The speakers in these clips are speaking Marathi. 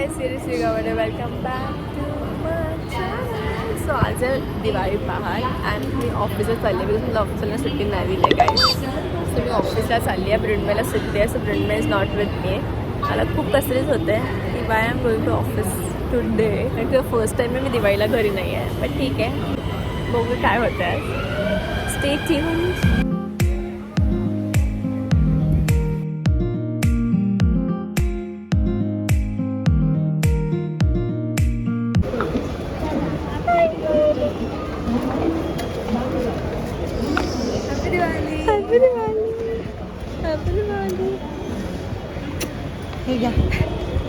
गाइस, सिरियसली गावाने welcome back to my channel. So आज आहे दिवाळी पहाट आणि मी ऑफिसला चालली बिकॉज मला ऑफिसला सुट्टी नाही दिली आहे गाईस. सो मी ऑफिसला चालली आहे. ब्रिंडमेला सुट्टी आहे. सो ब्रिंडमे इज नॉट विथ मी. मला खूप कसरीच होते की why I am going to office today. कारण की फर्स्ट टाईम मी दिवाळीला घरी नाही आहे. पण ठीक आहे, बघू काय होतं आहे. Stay tuned.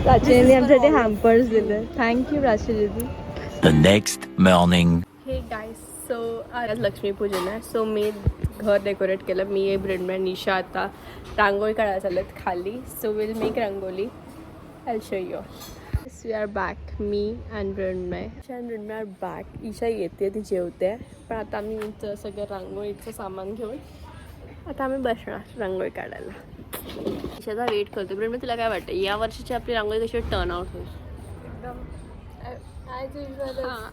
प्राचीने आमच्यासाठी हॅम्पर्स दिले. थँक्यू प्राची दीदी. The next morning. Hey guys, so आज लक्ष्मीपूजन आहे. सो मी घर डेकोरेट केलं. मी ब्रिंडमॅन निशा आता रांगोळी काढायला चालत खाली. So will make rangoli. I show you. We are back. मी अँड ब्रिंडमॅ. ईशा अँड ब्रिंडमॅ आर बॅक. ईशा येते, ती जेवते. पण आता आम्ही सगळं रांगोळीचं सामान घेऊन आता आम्ही बसणार रांगोळी काढायला. ईशाचा वेट करतो. ब्रिंडमॅ, तुला काय वाटतं या वर्षीची आपली रांगोळी कशी टर्न आउट होईल?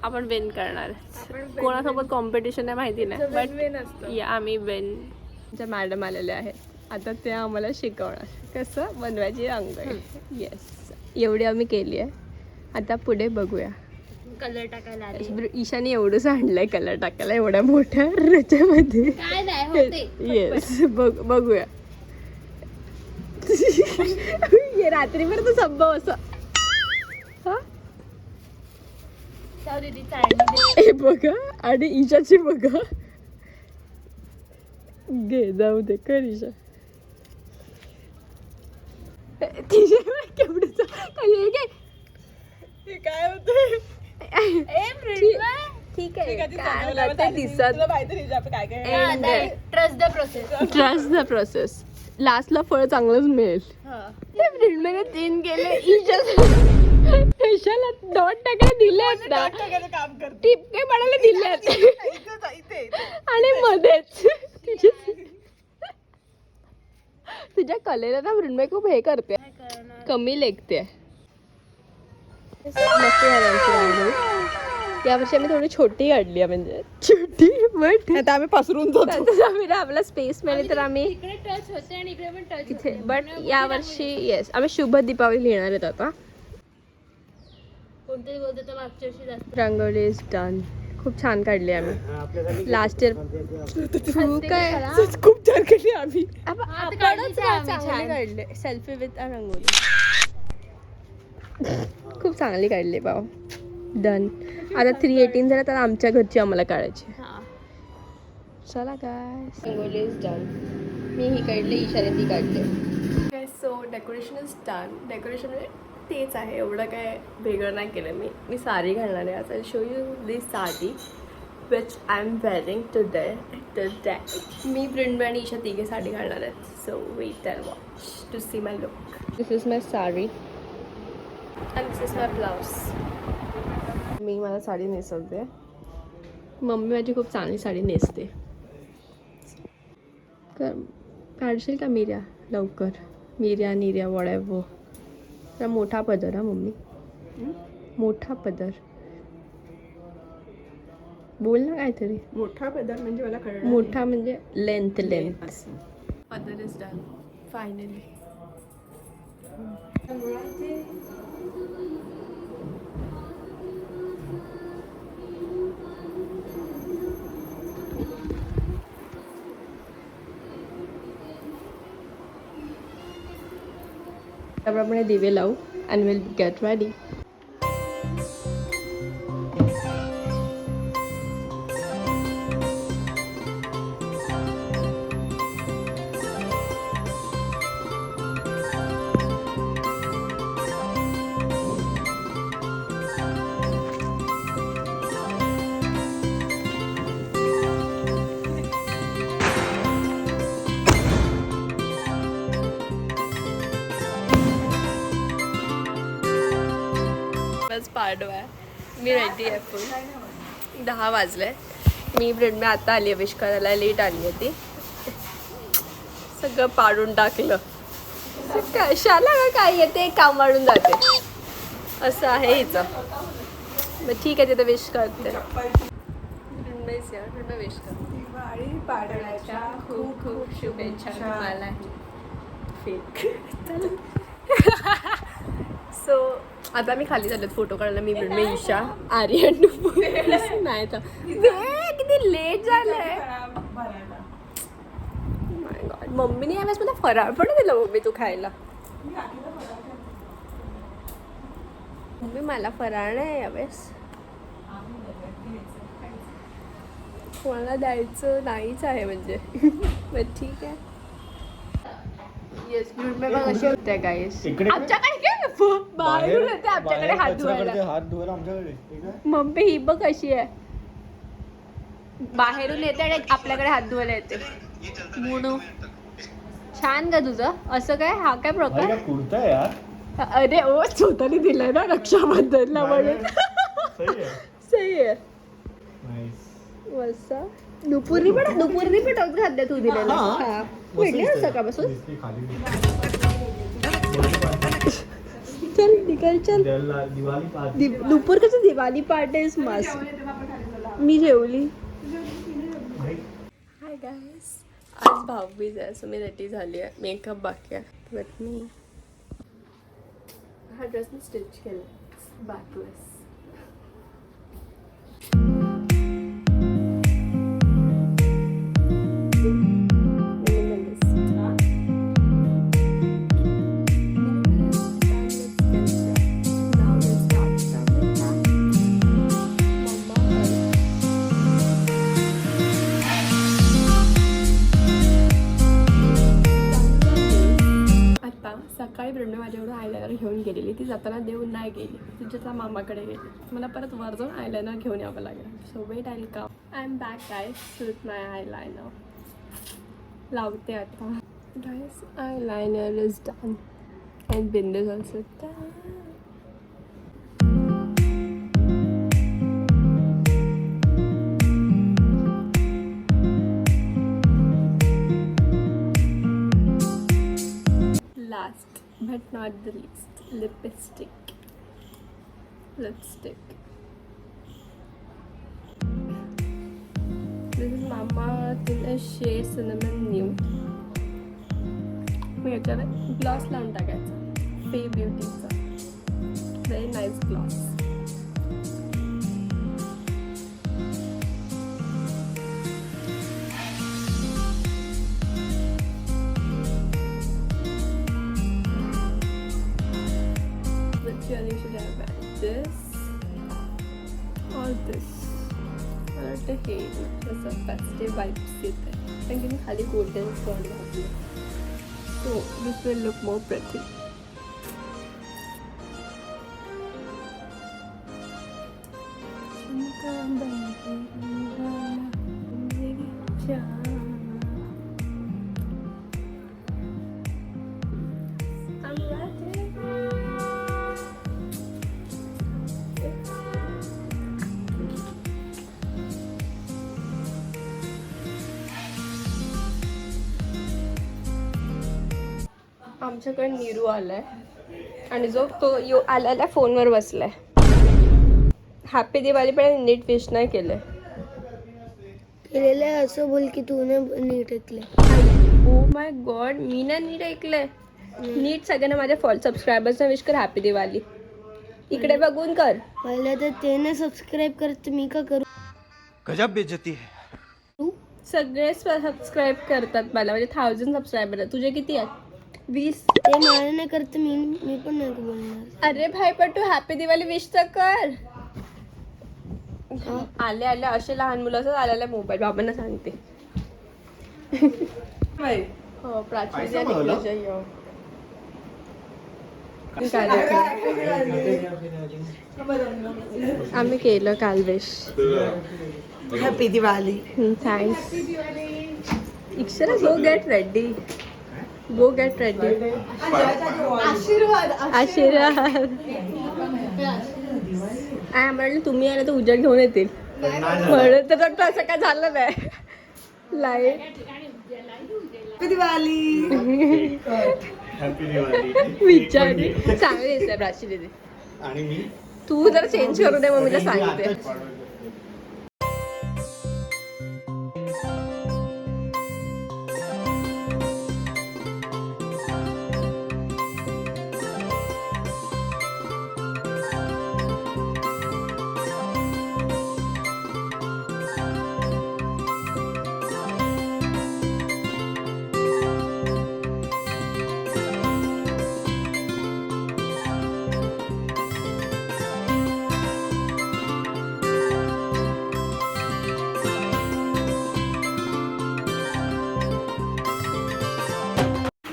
आपण विन करणार. कोणासोबत कॉम्पिटिशन आहे माहिती नाही, बट या आम्ही विन. ज्या मॅडम आलेल्या आहेत आता त्या आम्हाला शिकवणार कसं बनवायची रांगोळी. येस, एवढी आम्ही केली आहे. आता पुढे बघूया. कलर टाकायला ईशाने एवढंच आणलंय कलर टाकायला एवढ्या मोठ्या रच्यामध्ये. येस, बघूया. रात्रीभर तर संभव असं. हे बघा आणि ईशाची बघा. घे, जाऊ दे, कर ईशा. केवढं काय होतं. ठीक आहे, ट्रस्ट द प्रोसेस. लास्टला फळ चांगलंच मिळेल. ब्रिंडमॅने 3 केले. ईशाला 2 टाकायला दिलेत ना, टिपके पडायला दिलेत आणि मध्येच तुझ्या कलेला ना ब्रिंडमॅ खूप हे करते, कमी लेखते. मस्त यावर्षी आम्ही थोडी छोटी काढली आहे, म्हणजे छोटी बट आता आम्ही पसरून जातो. आम्ही आपला स्पेस मिळेल तर आम्ही तिथे. बट यावर्षी येस, आम्ही शुभ दीपावली लिहिणार आहेत आता. रांगोळी इज डन. खूप छान काढली आम्ही लास्ट इयर. काय खूप छान केली आम्ही. चांगली काढले. सेल्फी विथ रांगोळी खूप चांगली काढली भाऊ. डन. आता 318 झालं तर आमच्या घरची आम्हाला काढायची. चला गाइस, रांगोळी इज डन. मी ही काढली, ईशाने ती काढली. So decoration is done. Decoration तेच आहे, एवढं काय वेगळं नाही केलं. मी साडी घालणार आहे. आता show you this sari which I am wearing today. मी ब्रिंडमॅ आणि ईशा तिघे साडी घालणार आहेत. So wait and watch to see my look. This is my sari and this is my blouse. मी मला साडी नेसवते. मम्मी माझी खूप चांगली साडी नेसते. काढशील का मिऱ्या लवकर? मिऱ्या निऱ्या वड्यावो. मोठा पदर. हा मम्मी, मोठा पदर बोल ना काहीतरी. मोठा पदर म्हणजे मला कळलं. मोठा म्हणजे लेंथ. पदर इज डन फायनली. त्याप्रमाणे दिवे लावू and will get ready. Padwa आहे. मी रेडी आहे फुल. 10 वाजले. मी ब्रिंडमॅ आता आली आहे विश करायला. लेट आली आहे ती. सगळं पाडून टाकलं. कशाला काय येते, काम वाढून जाते. असं आहे हिचं. मग ठीक आहे तिथं विश करते. विश करते. दिवाळी पाडव्याच्या खूप खूप शुभेच्छा तुम्हाला. सो आता मी खाली झालो फोटो काढायला. मी मृण्मयी, ईशा, आर्यन नाही तर किती लेट झालंय. माय गॉड, मम्मीने यावेळेस मला फराळ पण दिला. मम्मी तू खायला. मम्मी मला फराळ नाही यावेळेस. मला द्यायचं नाहीच आहे म्हणजे. पण ठीक आहे. येस, कशी होते गाईस. आमच्याकडे काय बाहेरून येते आमच्याकडे हात धुवायला. मम्मी ही बघ कशी आहे. बाहेरून येते आणि आपल्याकडे हात धुवायला येते. मुणू छान का तुझं. असं काय हा काय प्रकार. कुर्ता यार. अरे ओ स्वतःने दिलाय ना रक्षाबंधनला म्हणून. सही आहे. मस्त. दुपुरी पण टॉप घातल्या तू दिलेला. हा भेटले ना सकाळपासून. चल निकल चल. दुपार कसं दिवाळी पार्टी इज मस्त. मी जेवली. हाय गाईस, आज भाऊबीज आहे. सो मी रेडी झाली आहे. मेकअप बाकी आहे. बट मी हा ड्रेस मी स्टिच केला बॅकलेस. सकाळी ब्रह्मे माझ्याकडून आयलायनर घेऊन गेलेली. ती जाताना देऊन नाही गेली. तिच्या मामाकडे गेली. मला परत वर जाऊन आयलायनर घेऊन यावं लागेल. So weight I will come. I am back guys with my eyeliner. लावते आता. गाईस आयलायनर इज डन अँड बिंदू is also done. Last but not the least, lipstick. This is Mama in a shade cinnamon nude. मी याच्यावर ग्लॉस लावून टाकायचा. फे ब्युटीचा very nice gloss. You should have this or this. मला वाटतं हे कसं फेस्टिव्ह वाइब्स येते. कारण की मी खाली गोल्डन स्टोन घातले. So this will look more pretty. आमच्याकडे नीरू आलाय आणि जो तो आलेला फोनवर बसलाय. हॅपी दिवाळी पण नीट विश नाही केलंय. केलेलं आहे असं बोल की तू नीट ऐकले. ओ माय गॉड, मी ना नीट ऐकलंय. नीट सगळ्यांना माझ्या सबस्क्रायबर्सना विश कर हॅपी दिवाळी. इकडे बघून कर. पहिलं तर ते ना सबस्क्राईब करत मी का करू. गजब बेइज्जती है. सगळे सबस्क्राईब करतात मला. म्हणजे 1000 सबस्क्रायबर आहे. तुझे किती आहेत? 20. ते मला नाही करत. मी पण नाही बोलणार. अरे भाई पण तू हॅपी दिवाळी विश तर कर. आले असे लहान मुलं असं आलेला मोबाईल बाबांना सांगते. हो प्राची आम्ही केलं काल wish. Happy Diwali. Thanks. Ikshara go get ready. आशीर्वाद. म्हटलं तुम्ही आला तर उजेड घेऊन येतील म्हणून तर असं काय झालं नाही. लाईट दिवाळी. विचार चांगली दिसते प्राची दीदी. आणि मी तू जर चेंज करू दे मम्मीला सांगते.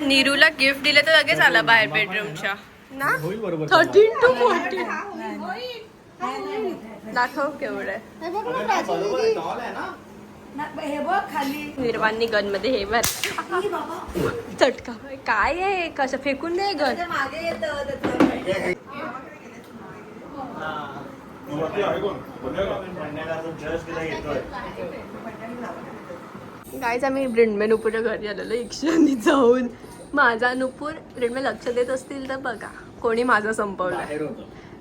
नीरूला गिफ्ट दिलं तर लगेच आला बाहेर बेडरूमच्या ना. होईल बरोबर 13 to 14 दाखव केवढं आहे. हे बघ खाली निर्वाणी गन मध्ये हे भर चटका काय आहे कसं फेकून दे गन. मागे येतं गाईज आम्ही ब्रिंडमे नुपूरच्या घरी आलेलो रिक्षाने जाऊन. माझा नुपूर ब्रिंडमे लक्ष देत असतील तर बघा कोणी माझा संपवला.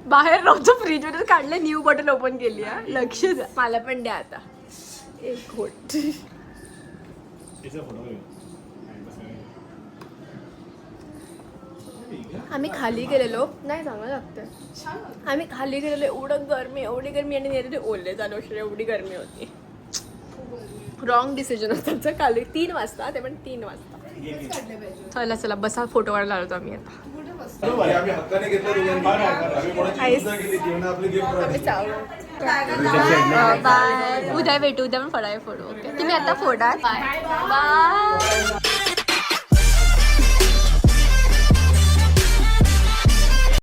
बाहेर नव्हतं फ्रीज मध्ये काढलं न्यू बॉटल ओपन केली. लक्ष द्या मला पण द्या आता एक घोट. आम्ही खाली गेलेलो नाही चांगलं लागतं. आम्ही खाली गेलेलो एवढं गरमी एवढी गरमी आणि नेते ते ओले झालो एवढी गरमी होती. रॉंग डिसिजन होतं खाली 3 वाजता ते पण 3 वाजता. चला चला बसा फोटो काढायला आलो आम्ही आता. बाय उद्या भेटू उद्या पण फोडा फोटो. ओके तुम्ही आता फोडा बाय.